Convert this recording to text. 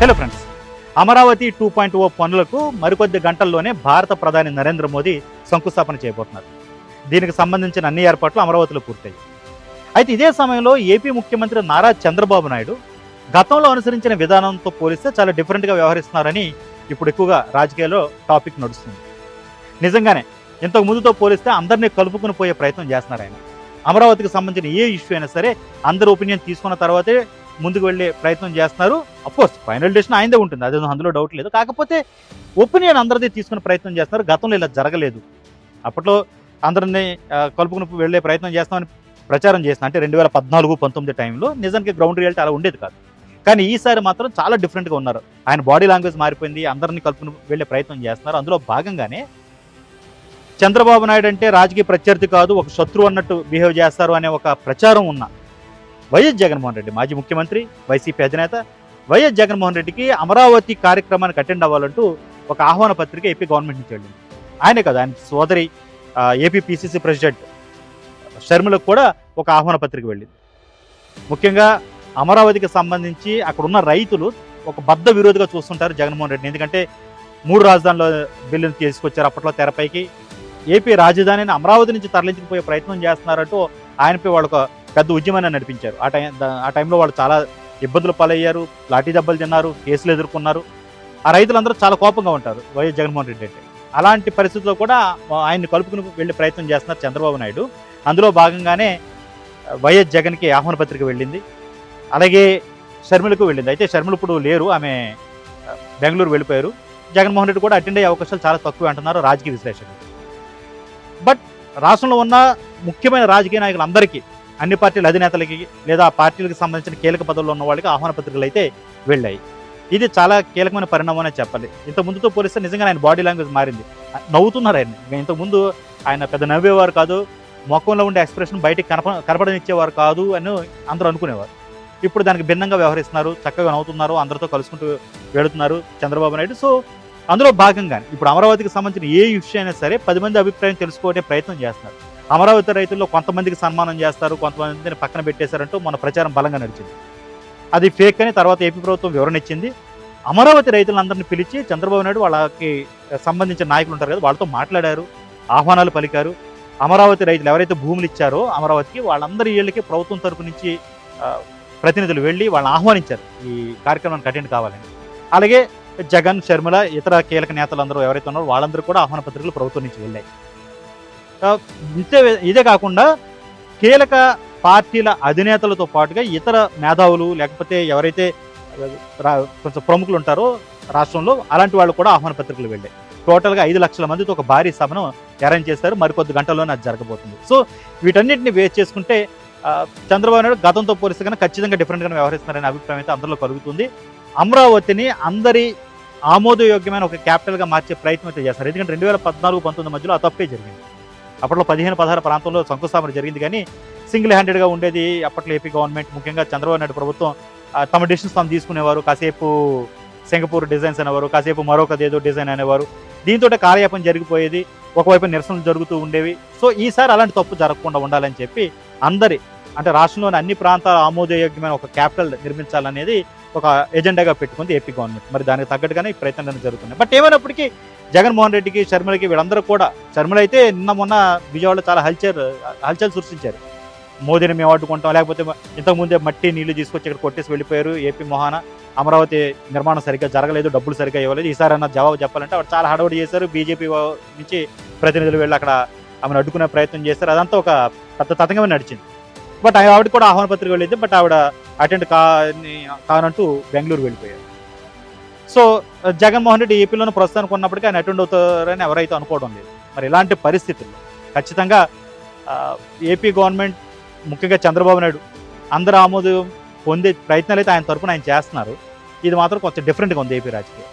Hello friends, Amaravati 2.0 పనులకు మరికొద్ది గంటల్లోనే భారత ప్రధాని నరేంద్ర మోదీ శంకుస్థాపన చేయబోతున్నారు. దీనికి సంబంధించిన అన్ని ఏర్పాట్లు అమరావతిలో పూర్తయ్యాయి. అయితే ఇదే సమయంలో ఏపీ ముఖ్యమంత్రి నారా చంద్రబాబు నాయుడు గతంలో అనుసరించిన విధానంతో పోలిస్తే చాలా డిఫరెంట్గా వ్యవహరిస్తున్నారని ఇప్పుడు ఎక్కువగా రాజకీయాల్లో టాపిక్ నడుస్తుంది. నిజంగానే ఇంతకు ముందుతో పోలిస్తే అందరినీ కలుపుకుని పోయే ప్రయత్నం చేస్తున్నారు ఆయన. అమరావతికి సంబంధించిన ఏ ఇష్యూ అయినా సరే అందరి ఒపీనియన్ తీసుకున్న తర్వాతే ముందుకు వెళ్ళే ప్రయత్నం చేస్తున్నారు. అఫ్కోర్స్ ఫైనల్ డెసిషన్ ఆయనదే ఉంటుంది, అది అందులో డౌట్ లేదు. కాకపోతే ఒపీనియన్ అందరిది తీసుకునే ప్రయత్నం చేస్తున్నారు. గతంలో ఇలా జరగలేదు. అప్పట్లో అందరినీ కలుపుకుని వెళ్ళే ప్రయత్నం చేస్తామని ప్రచారం చేస్తున్నారు. అంటే 2014-19 టైంలో నిజానికి గ్రౌండ్ రియాలిటీ అలా ఉండేది కాదు. కానీ ఈసారి మాత్రం చాలా డిఫరెంట్గా ఉన్నారు. ఆయన బాడీ లాంగ్వేజ్ మారిపోయింది, అందరినీ కలుపుకుని వెళ్ళే ప్రయత్నం చేస్తున్నారు. అందులో భాగంగానే చంద్రబాబు నాయుడు అంటే రాజకీయ ప్రత్యర్థి కాదు, ఒక శత్రువు అన్నట్టు బిహేవ్ చేస్తారు అనే ఒక ప్రచారం ఉన్న వైఎస్ జగన్మోహన్ రెడ్డి, మాజీ ముఖ్యమంత్రి, వైసీపీ అధినేత వైఎస్ జగన్మోహన్ రెడ్డికి అమరావతి కార్యక్రమానికి అటెండ్ అవ్వాలంటూ ఒక ఆహ్వాన పత్రిక ఏపీ గవర్నమెంట్ నుంచి వెళ్ళింది. ఆయనే కదా, ఆయన సోదరి ఏపీ పిసిసి ప్రెసిడెంట్ షర్మిలకు కూడా ఒక ఆహ్వాన పత్రిక వెళ్ళింది. ముఖ్యంగా అమరావతికి సంబంధించి అక్కడ ఉన్న రైతులు ఒక బద్ద విరోధిగా చూస్తుంటారు జగన్మోహన్ రెడ్డిని. ఎందుకంటే 3 రాజధానుల బిల్లును తీసుకొచ్చారు అప్పట్లో తెరపైకి. ఏపీ రాజధానిని అమరావతి నుంచి తరలించుకుపోయే ప్రయత్నం చేస్తున్నారంటూ ఆయనపై వాళ్ళు ఒక పెద్ద ఉద్యమాన్ని నడిపించారు. ఆ టైంలో వాళ్ళు చాలా ఇబ్బందులు పాలయ్యారు, లాఠీ దెబ్బలు తిన్నారు, కేసులు ఎదుర్కొన్నారు. ఆ రైతులందరూ చాలా కోపంగా ఉంటారు వైఎస్ జగన్మోహన్ రెడ్డి అంటే. అలాంటి పరిస్థితుల్లో కూడా ఆయన్ని కలుపుకుని వెళ్ళే ప్రయత్నం చేస్తున్నారు చంద్రబాబు నాయుడు. అందులో భాగంగానే వైఎస్ జగన్కి ఆహ్వాన పత్రిక వెళ్ళింది, అలాగే షర్మిలకు వెళ్ళింది. అయితే షర్మిల ఇప్పుడు లేరు, ఆమె బెంగళూరు వెళ్ళిపోయారు. జగన్మోహన్ రెడ్డి కూడా అటెండ్ అయ్యే అవకాశాలు చాలా తక్కువ అంటున్నారు రాజకీయ విశ్లేషకులు. బట్ రాష్ట్రంలో ఉన్న ముఖ్యమైన రాజకీయ నాయకులందరికీ, అన్ని పార్టీల అధినేతలకి లేదా ఆ పార్టీలకు సంబంధించిన కీలక పదవుల్లో ఉన్న వాళ్ళకి ఆహ్వాన పత్రికలు అయితే వెళ్ళాయి. ఇది చాలా కీలకమైన పరిణామం అనే చెప్పాలి. ఇంత ముందుతో పోలిస్తే నిజంగా ఆయన బాడీ లాంగ్వేజ్ మారింది. నవ్వుతున్నారు ఆయన. ఇంతకుముందు ఆయన పెద్ద నవ్వేవారు కాదు, ముఖంలో ఉండే ఎక్స్ప్రెషన్ బయటికి కనపడనిచ్చేవారు కాదు అని అందరూ అనుకునేవారు. ఇప్పుడు దానికి భిన్నంగా వ్యవహరిస్తున్నారు, చక్కగా నవ్వుతున్నారు, అందరితో కలుసుకుంటూ వెళుతున్నారు చంద్రబాబు నాయుడు. సో అందులో భాగంగానే ఇప్పుడు అమరావతికి సంబంధించిన ఏ ఇష్యూ అయినా సరే 10 మంది అభిప్రాయం తెలుసుకోవటే ప్రయత్నం చేస్తున్నారు. అమరావతి రైతుల్లో కొంతమందికి సన్మానం చేస్తారు, కొంతమందిని పక్కన పెట్టేశారంటూ మన ప్రచారం బలంగా నడిచింది. అది ఫేక్ అని తర్వాత ఏపీ ప్రభుత్వం వివరణ ఇచ్చింది. అమరావతి రైతులందరినీ పిలిచి చంద్రబాబు నాయుడు వాళ్ళకి సంబంధించిన నాయకులు ఉంటారు కదా, వాళ్ళతో మాట్లాడారు, ఆహ్వానాలు పలికారు. అమరావతి రైతులు ఎవరైతే భూములు ఇచ్చారో అమరావతికి, వాళ్ళందరి ఇళ్ళకి ప్రభుత్వం తరపు నుంచి ప్రతినిధులు వెళ్ళి వాళ్ళని ఆహ్వానించారు ఈ కార్యక్రమానికి అటెండ్ కావాలని. అలాగే జగన్, షర్మిల, ఇతర కీలక నేతలందరూ ఎవరైతే ఉన్నారో వాళ్ళందరూ కూడా ఆహ్వాన పత్రికలు ప్రభుత్వం నుంచి వెళ్ళాయి. ఇదే కాకుండా కీలక పార్టీల అధినేతలతో పాటుగా ఇతర మేధావులు లేకపోతే ఎవరైతే కొంచెం ప్రముఖులు ఉంటారో రాష్ట్రంలో, అలాంటి వాళ్ళు కూడా ఆహ్వాన పత్రికలు వెళ్ళాయి. టోటల్గా 5 లక్షల మందితో ఒక భారీ సభను అరేంజ్ చేస్తారు. మరికొద్ది గంటల్లోనే అది జరగబోతుంది. సో వీటన్నిటిని బేస్ చేసుకుంటే చంద్రబాబు నాయుడు గతంతో పోలిస్తే కన్నా ఖచ్చితంగా డిఫరెంట్గానే వ్యవహరిస్తున్నారనే అభిప్రాయం అయితే అందరిలో కలుగుతుంది. అమరావతిని అందరి ఆమోదయోగ్యమైన ఒక క్యాపిటల్గా మార్చే ప్రయత్నం అయితే చేస్తారు. ఎందుకంటే 2014-19 మధ్యలో ఆ తప్పే జరిగింది. అప్పట్లో 15-16 ప్రాంతంలో శంకుస్థాపన జరిగింది, కానీ సింగిల్ హ్యాండెడ్గా ఉండేది అప్పట్లో ఏపీ గవర్నమెంట్. ముఖ్యంగా చంద్రబాబు నాయుడు ప్రభుత్వం తమ డిసిషన్స్ తాము తీసుకునేవారు. కాసేపు సింగపూర్ డిజైన్స్ అనేవారు, కాసేపు మరొకదేదో డిజైన్ అనేవారు. దీంతో కార్యయాపన జరిగిపోయేది, ఒకవైపు నిరసనలు జరుగుతూ ఉండేవి. సో ఈసారి అలాంటి తప్పు జరగకుండా ఉండాలని చెప్పి అందరి, అంటే రాష్ట్రంలోని అన్ని ప్రాంతాల ఆమోదయోగ్యమైన ఒక క్యాపిటల్ నిర్మించాలనేది ఒక ఎజెండాగా పెట్టుకుంది ఏపీ గవర్నమెంట్. మరి దానికి తగ్గట్టుగానే ఈ ప్రయత్నాలు జరుగుతున్నాయి. బట్ ఏమైనప్పటికీ జగన్మోహన్ రెడ్డికి, షర్మిలకి, వీళ్ళందరూ కూడా, షర్మిల అయితే మొన్న విజయవాడలో చాలా హల్చల్ సృష్టించారు. మోదీని మేము అడ్డుకుంటాం, లేకపోతే ఇంతకుముందే మట్టి నీళ్లు తీసుకొచ్చి ఇక్కడ కొట్టేసి వెళ్ళిపోయారు ఏపీ మొహాన, అమరావతి నిర్మాణం సరిగ్గా జరగలేదు, డబ్బులు సరిగ్గా ఇవ్వలేదు, ఈసారి అన్న జవాబు చెప్పాలంటే ఆవిడ చాలా హడావుడి చేశారు. బీజేపీ నుంచి ప్రతినిధులు వెళ్ళి అక్కడ ఆమెను అడ్డుకునే ప్రయత్నం చేశారు. అదంతా ఒక పెద్ద తతంగమే నడిచింది. బట్ ఆవిడ కూడా ఆహ్వాన పత్రిక వెళ్ళింది, బట్ ఆవిడ అటెండ్ కానంటూ బెంగళూరు వెళ్ళిపోయారు. సో జగన్మోహన్ రెడ్డి ఏపీలోనే ప్రస్తుతానికి ఉన్నప్పటికీ ఆయన అటెండ్ అవుతారని ఎవరైతే అనుకోవడం లేదు. మరి ఇలాంటి పరిస్థితుల్లో ఖచ్చితంగా ఏపీ గవర్నమెంట్, ముఖ్యంగా చంద్రబాబు నాయుడు అందరూ ఆమోదం పొందే ప్రయత్నాలు అయితే ఆయన తరపున ఆయన చేస్తున్నారు. ఇది మాత్రం కొంచెం డిఫరెంట్గా ఉంది ఏపీ రాజకీయం.